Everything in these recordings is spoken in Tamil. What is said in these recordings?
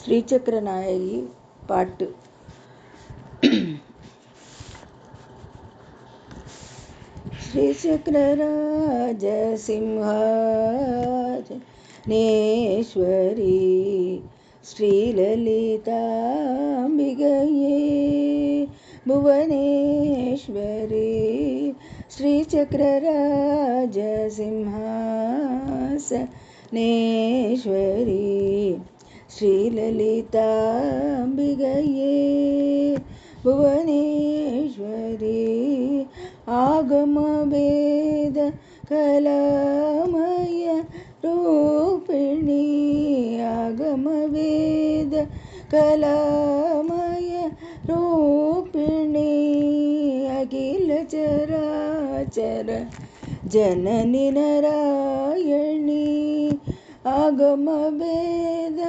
ஸ்ரீசக்கர நாயகி பாட்டு. ஸ்ரீசக்கரராஜ சிம்ஹாசனேஸ்வரி ஸ்ரீலலிதாம்பிகையே புவனேஸ்வரி ஸ்ரீசக்கரராஜ சிம்ஹாசனேஸ்வரி ஸ்ரீலலிதாம்பிகையே புவனேஸ்வரி ஆகமவேத கலாமய ரூபிணி ஆகமவேத கலாமய ரூபிணி அகில சராச்சர ஜனனி நாராயணி ஆகமவேத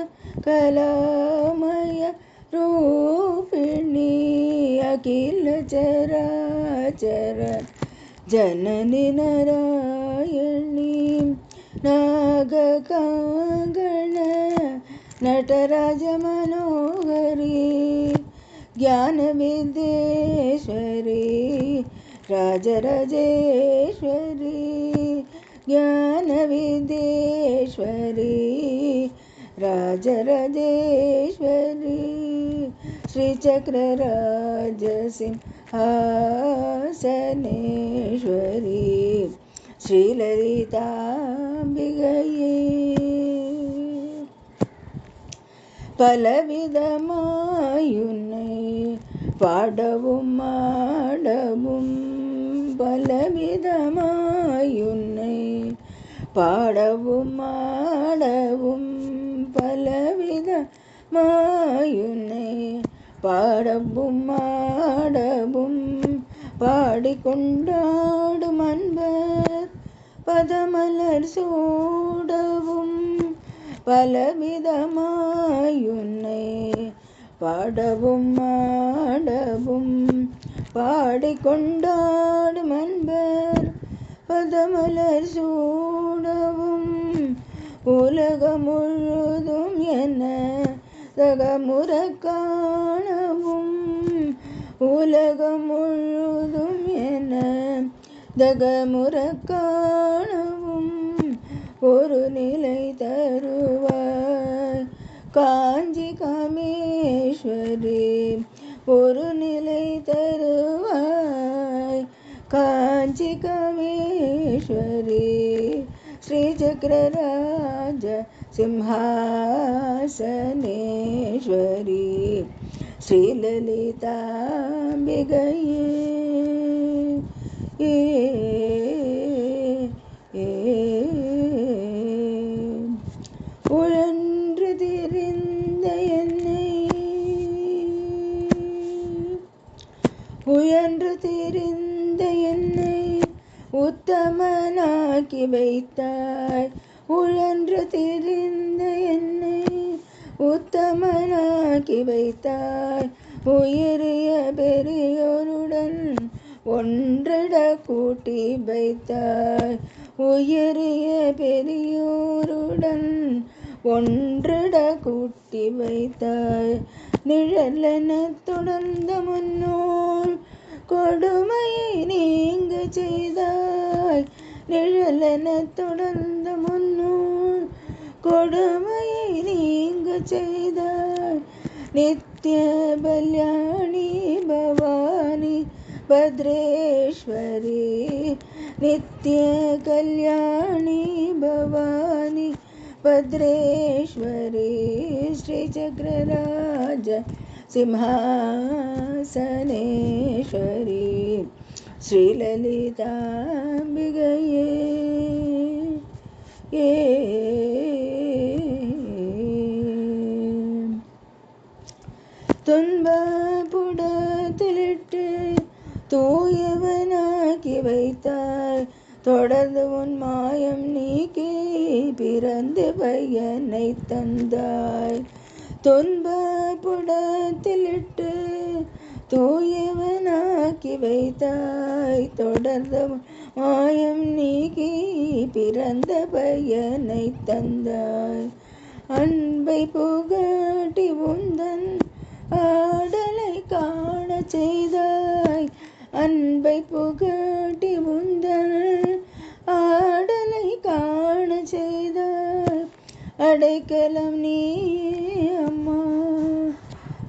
கலாமய ரூபிணி அகில சராச்சர ஜனனி நாராயணி நாககாங்கண நடராஜ மனோகரி ஞான வித்யேஸ்வரி ராஜராஜேஸ்வரி ஞான வித்யேஸ்வரி ராஜராஜேஸ்வரி ஸ்ரீசக்கரராஜ சிம்ஹாசனேஸ்வரி ஸ்ரீலலிதாம்பிகையே பலவிதமாயுன்னை பாடவும் ஆடவும் பலவிதமாயுன்னை பாடவும் ஆடவும் பலவிதமாயுன்னை பாடவும் ஆடவும் பாடிக்கொண்டாடும் அன்பர் பதமலர் சூடவும் பலவிதமாயுன்னை பாடவும் ஆடவும் பாடிக்கொண்டாடும் அன்பர் பதமலர் சூடவும் உலகம் முழுதும் என தகமுற காணவும் உலகம் முழுதும் என தகமுற காணவும் ஒரு நிலை தருவாய் காஞ்சி காமேஸ்வரி ஒரு நிலை தருவாய் காஞ்சி காமேஸ்வரி ஸ்ரீசக்கரராஜ சிம்ஹாசனேஸ்வரி ஸ்ரீலலிதாம்பிகையே உழன்று திரிந்த என்னை உழன்று திரிந்த என்னை உத்தமனாக்கி வைத்தாய் உழன்று திரிந்த என்னை உத்தமனாக்கி வைத்தாய் உயரிய பெரியோருடன் ஒன்றிட கூட்டி வைத்தாய் உயரிய பெரியோருடன் ஒன்றிட கூட்டி வைத்தாய் நிழலென தொடர்ந்த முன்னோர் கொடுமையை நீங்க செய்தாய் நிழலென தொடர்ந்த முன்னோர் கொடுமையை நீங்க செய்தாய் நித்ய பல்யாணி பவானி பத்ரேஸ்வரி நித்ய கல்யாணி பவானி பத்ரேஸ்வரி ஸ்ரீசக்கரராஜ சிம்ஹாசனேஸ்வரி ஸ்ரீலலிதாம்பிகையே துன்பப்புடத்திலிட்டு தூயவனாக்கி வைத்தாய் தொடர்ந்து உன் மாயம் நீக்கி பிறந்து பையனை தந்தாய் துன்பப்புடத்திலிட்டு தூயவனாக்கி வைத்தாய் தொடர்ந்து மாயம் நீக்கி பிறந்த பையனை தந்தாய் அன்பை புகட்டி உந்தன் ஆடலை காண செய்தாய். அன்பை புகட்டி உந்தன் ஆடலை காண செய்தாய். அடைக்கலம் நீ அம்மா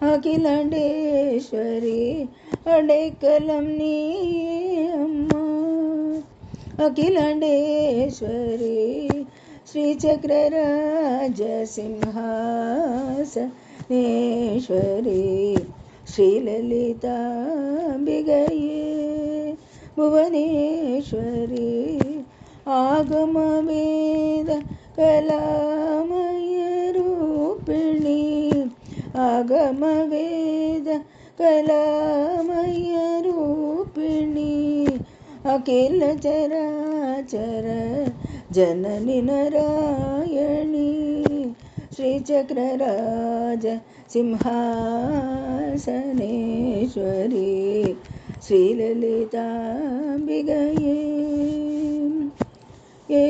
அகிலாண்டேஸ்வரி. அடைக்கலம் நீ அம்மா அகிலாண்டேஸ்வரி. श्रीचक्रराज सिंहासनेश्वरी श्रीललिताम्बिकये भुवनेश्वरी. आगमवेद कलामय रूपिणी. आगमवेद कलामय रूपिणी. अखिल चराचर जननी नारायणी. श्रीचक्रराज सिंहासनेश्वरी श्रीललिताम्बिकये. ये